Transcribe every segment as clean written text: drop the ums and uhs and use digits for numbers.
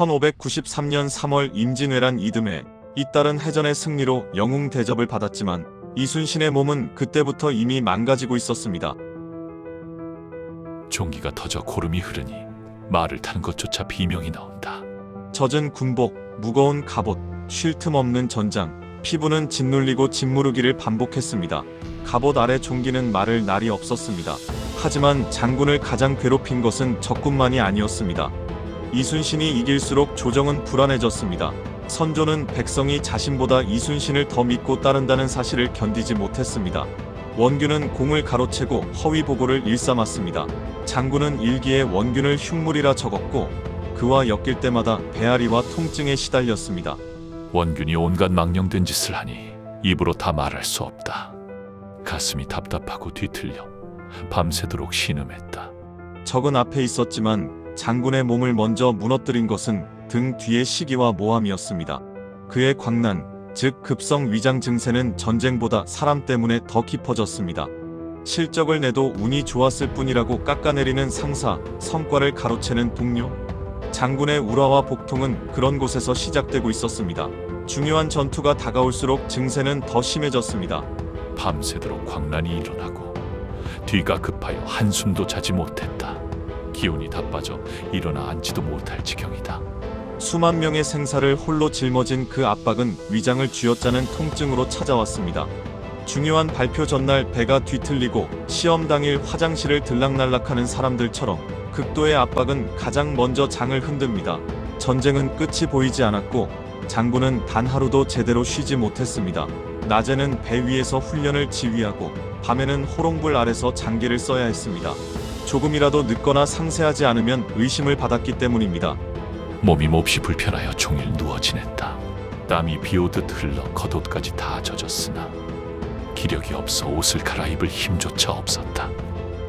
1593년 3월 임진왜란 이듬해 잇따른 해전의 승리로 영웅 대접을 받았지만 이순신의 몸은 그때부터 이미 망가지고 있었습니다. 종기가 터져 고름이 흐르니 말을 타는 것조차 비명이 나온다. 젖은 군복, 무거운 갑옷, 쉴 틈 없는 전장, 피부는 짓눌리고 짓무르기를 반복했습니다. 갑옷 아래 종기는 말을 날이 없었습니다. 하지만 장군을 가장 괴롭힌 것은 적군만이 아니었습니다. 이순신이 이길수록 조정은 불안해졌습니다. 선조는 백성이 자신보다 이순신을 더 믿고 따른다는 사실을 견디지 못했습니다. 원균은 공을 가로채고 허위 보고를 일삼았습니다. 장군은 일기에 원균을 흉물이라 적었고 그와 엮일 때마다 배앓이와 통증에 시달렸습니다. 원균이 온갖 망령된 짓을 하니 입으로 다 말할 수 없다. 가슴이 답답하고 뒤틀려 밤새도록 신음했다. 적은 앞에 있었지만 장군의 몸을 먼저 무너뜨린 것은 등 뒤의 시기와 모함이었습니다. 그의 광난, 즉 급성 위장 증세는 전쟁보다 사람 때문에 더 깊어졌습니다. 실적을 내도 운이 좋았을 뿐이라고 깎아내리는 상사, 성과를 가로채는 동료. 장군의 우라와 복통은 그런 곳에서 시작되고 있었습니다. 중요한 전투가 다가올수록 증세는 더 심해졌습니다. 밤새도록 광란이 일어나고 뒤가 급하여 한숨도 자지 못했다. 기운이 다 빠져 일어나 앉지도 못할 지경이다. 수만 명의 생사를 홀로 짊어진 그 압박은 위장을 쥐어짜는 통증으로 찾아왔습니다. 중요한 발표 전날 배가 뒤틀리고 시험 당일 화장실을 들락날락하는 사람들처럼 극도의 압박은 가장 먼저 장을 흔듭니다. 전쟁은 끝이 보이지 않았고 장군은 단 하루도 제대로 쉬지 못했습니다. 낮에는 배 위에서 훈련을 지휘하고 밤에는 호롱불 아래서 장계를 써야 했습니다. 조금이라도 늦거나 상세하지 않으면 의심을 받았기 때문입니다. 몸이 몹시 불편하여 종일 누워 지냈다. 땀이 비오듯 흘러 겉옷까지 다 젖었으나 기력이 없어 옷을 갈아입을 힘조차 없었다.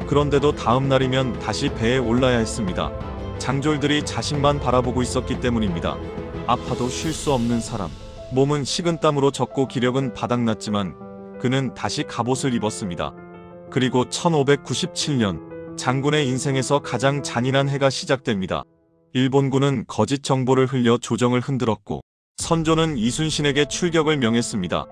그런데도 다음 날이면 다시 배에 올라야 했습니다. 장졸들이 자신만 바라보고 있었기 때문입니다. 아파도 쉴 수 없는 사람. 몸은 식은땀으로 젖고 기력은 바닥났지만 그는 다시 갑옷을 입었습니다. 그리고 1597년 장군의 인생에서 가장 잔인한 해가 시작됩니다. 일본군은 거짓 정보를 흘려 조정을 흔들었고 선조는 이순신에게 출격을 명했습니다.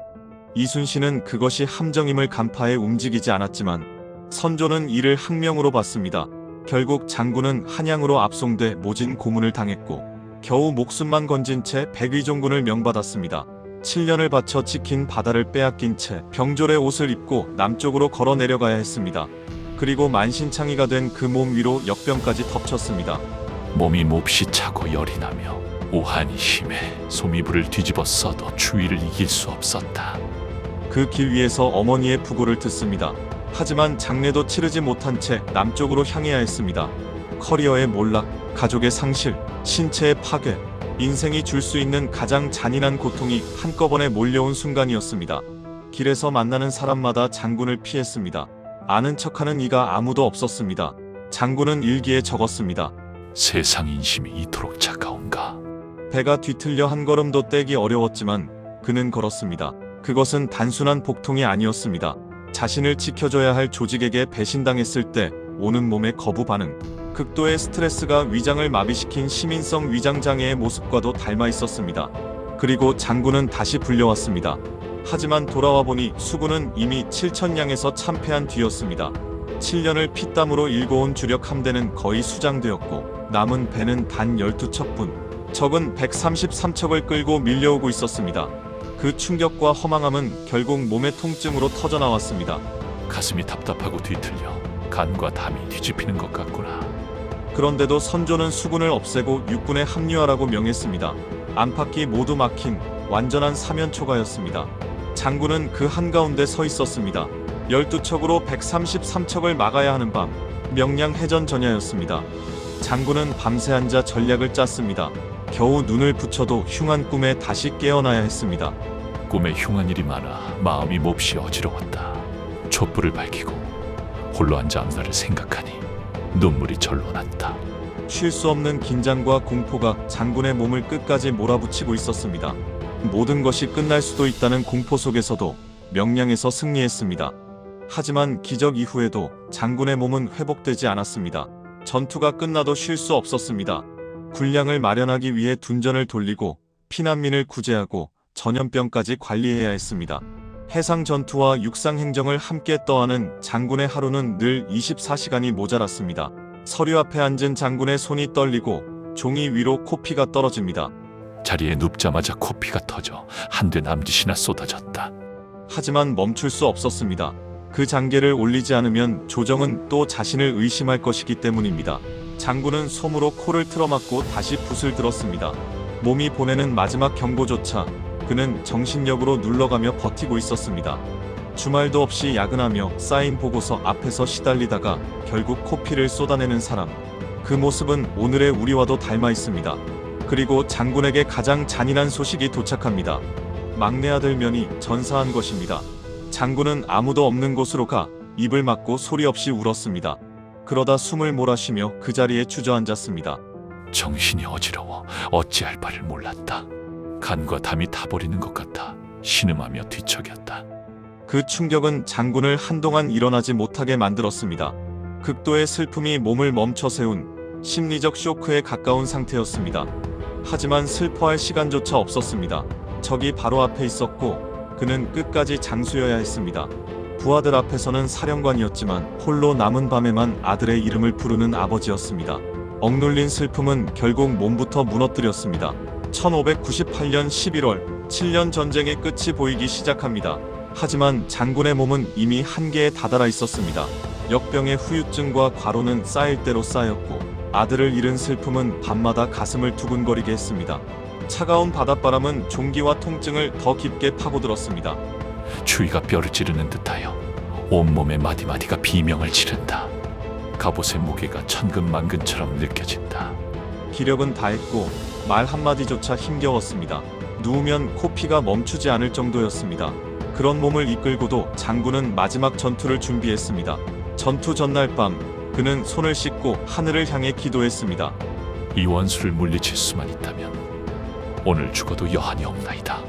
이순신은 그것이 함정임을 간파해 움직이지 않았지만 선조는 이를 항명으로 봤습니다. 결국 장군은 한양으로 압송돼 모진 고문을 당했고 겨우 목숨만 건진 채 백의종군을 명받았습니다. 7년을 바쳐 지킨 바다를 빼앗긴 채 병졸의 옷을 입고 남쪽으로 걸어 내려가야 했습니다. 그리고 만신창이가 된 그 몸 위로 역병까지 덮쳤습니다. 몸이 몹시 차고 열이 나며 오한이 심해 소미불을 뒤집어 써도 추위를 이길 수 없었다. 그 길 위에서 어머니의 부고를 듣습니다. 하지만 장례도 치르지 못한 채 남쪽으로 향해야 했습니다. 커리어의 몰락, 가족의 상실, 신체의 파괴, 인생이 줄 수 있는 가장 잔인한 고통이 한꺼번에 몰려온 순간이었습니다. 길에서 만나는 사람마다 장군을 피했습니다. 아는 척하는 이가 아무도 없었습니다. 장군은 일기에 적었습니다. 세상 인심이 이토록 차가운가. 배가 뒤틀려 한 걸음도 떼기 어려웠지만 그는 걸었습니다. 그것은 단순한 복통이 아니었습니다. 자신을 지켜줘야 할 조직에게 배신당했을 때 오는 몸의 거부 반응. 극도의 스트레스가 위장을 마비시킨 시민성 위장장애의 모습과도 닮아 있었습니다. 그리고 장군은 다시 불려왔습니다. 하지만 돌아와 보니 수군은 이미 7천량에서 참패한 뒤였습니다. 7년을 피땀으로 일궈온 주력 함대는 거의 수장되었고 남은 배는 단 12척뿐. 적은 133척을 끌고 밀려오고 있었습니다. 그 충격과 허망함은 결국 몸의 통증으로 터져나왔습니다. 가슴이 답답하고 뒤틀려 간과 담이 뒤집히는 것 같구나. 그런데도 선조는 수군을 없애고 육군에 합류하라고 명했습니다. 안팎이 모두 막힌 완전한 사면초가였습니다. 장군은 그 한가운데 서 있었습니다. 12척으로 133척을 막아야 하는 밤, 명량 해전 전야였습니다. 장군은 밤새 앉아 전략을 짰습니다. 겨우 눈을 붙여도 흉한 꿈에 다시 깨어나야 했습니다. 꿈에 흉한 일이 많아 마음이 몹시 어지러웠다. 촛불을 밝히고 홀로 앉아 앞날을 생각하니 눈물이 절로 났다. 쉴 수 없는 긴장과 공포가 장군의 몸을 끝까지 몰아붙이고 있었습니다. 모든 것이 끝날 수도 있다는 공포 속에서도 명량에서 승리했습니다. 하지만 기적 이후에도 장군의 몸은 회복되지 않았습니다. 전투가 끝나도 쉴 수 없었습니다. 군량을 마련하기 위해 둔전을 돌리고 피난민을 구제하고 전염병까지 관리해야 했습니다. 해상 전투와 육상 행정을 함께 떠하는 장군의 하루는 늘 24시간이 모자랐습니다. 서류 앞에 앉은 장군의 손이 떨리고 종이 위로 코피가 떨어집니다. 자리에 눕자마자 코피가 터져 한돼 남짓이나 쏟아졌다. 하지만 멈출 수 없었습니다. 그 장계를 올리지 않으면 조정은 또 자신을 의심할 것이기 때문입니다. 장군은 솜으로 코를 틀어막고 다시 붓을 들었습니다. 몸이 보내는 마지막 경고조차 그는 정신력으로 눌러가며 버티고 있었습니다. 주말도 없이 야근하며 쌓인 보고서 앞에서 시달리다가 결국 코피를 쏟아내는 사람. 그 모습은 오늘의 우리와도 닮아 있습니다. 그리고 장군에게 가장 잔인한 소식이 도착합니다. 막내 아들 면이 전사한 것입니다. 장군은 아무도 없는 곳으로 가 입을 막고 소리 없이 울었습니다. 그러다 숨을 몰아쉬며 그 자리에 주저앉았습니다. 정신이 어지러워 어찌할 바를 몰랐다. 간과 담이 타버리는 것 같아 신음하며 뒤척였다. 그 충격은 장군을 한동안 일어나지 못하게 만들었습니다. 극도의 슬픔이 몸을 멈춰 세운 심리적 쇼크에 가까운 상태였습니다. 하지만 슬퍼할 시간조차 없었습니다. 적이 바로 앞에 있었고 그는 끝까지 장수여야 했습니다. 부하들 앞에서는 사령관이었지만 홀로 남은 밤에만 아들의 이름을 부르는 아버지였습니다. 억눌린 슬픔은 결국 몸부터 무너뜨렸습니다. 1598년 11월 7년 전쟁의 끝이 보이기 시작합니다. 하지만 장군의 몸은 이미 한계에 다다라 있었습니다. 역병의 후유증과 과로는 쌓일 대로 쌓였고 아들을 잃은 슬픔은 밤마다 가슴을 두근거리게 했습니다. 차가운 바닷바람은 종기와 통증을 더 깊게 파고들었습니다. 추위가 뼈를 찌르는 듯하여 온몸의 마디마디가 비명을 지른다. 갑옷의 무게가 천근만근처럼 느껴진다. 기력은 다했고 말 한마디조차 힘겨웠습니다. 누우면 코피가 멈추지 않을 정도였습니다. 그런 몸을 이끌고도 장군은 마지막 전투를 준비했습니다. 전투 전날 밤 그는 손을 씻고 하늘을 향해 기도했습니다. 이 원수를 물리칠 수만 있다면 오늘 죽어도 여한이 없나이다.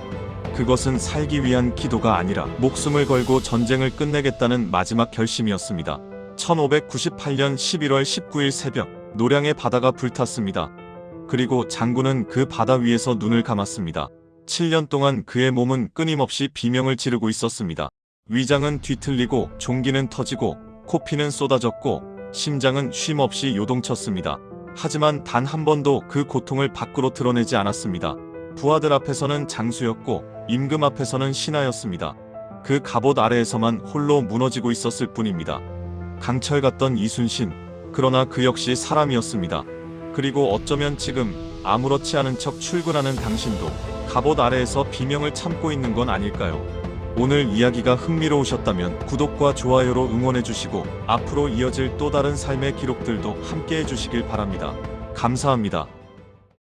그것은 살기 위한 기도가 아니라 목숨을 걸고 전쟁을 끝내겠다는 마지막 결심이었습니다. 1598년 11월 19일 새벽 노량의 바다가 불탔습니다. 그리고 장군은 그 바다 위에서 눈을 감았습니다. 7년 동안 그의 몸은 끊임없이 비명을 지르고 있었습니다. 위장은 뒤틀리고 종기는 터지고 코피는 쏟아졌고 심장은 쉼없이 요동쳤습니다. 하지만 단 한 번도 그 고통을 밖으로 드러내지 않았습니다. 부하들 앞에서는 장수였고 임금 앞에서는 신하였습니다. 그 갑옷 아래에서만 홀로 무너지고 있었을 뿐입니다. 강철 같던 이순신, 그러나 그 역시 사람이었습니다. 그리고 어쩌면 지금 아무렇지 않은 척 출근하는 당신도 갑옷 아래에서 비명을 참고 있는 건 아닐까요? 오늘 이야기가 흥미로우셨다면 구독과 좋아요로 응원해주시고 앞으로 이어질 또 다른 삶의 기록들도 함께 해주시길 바랍니다. 감사합니다.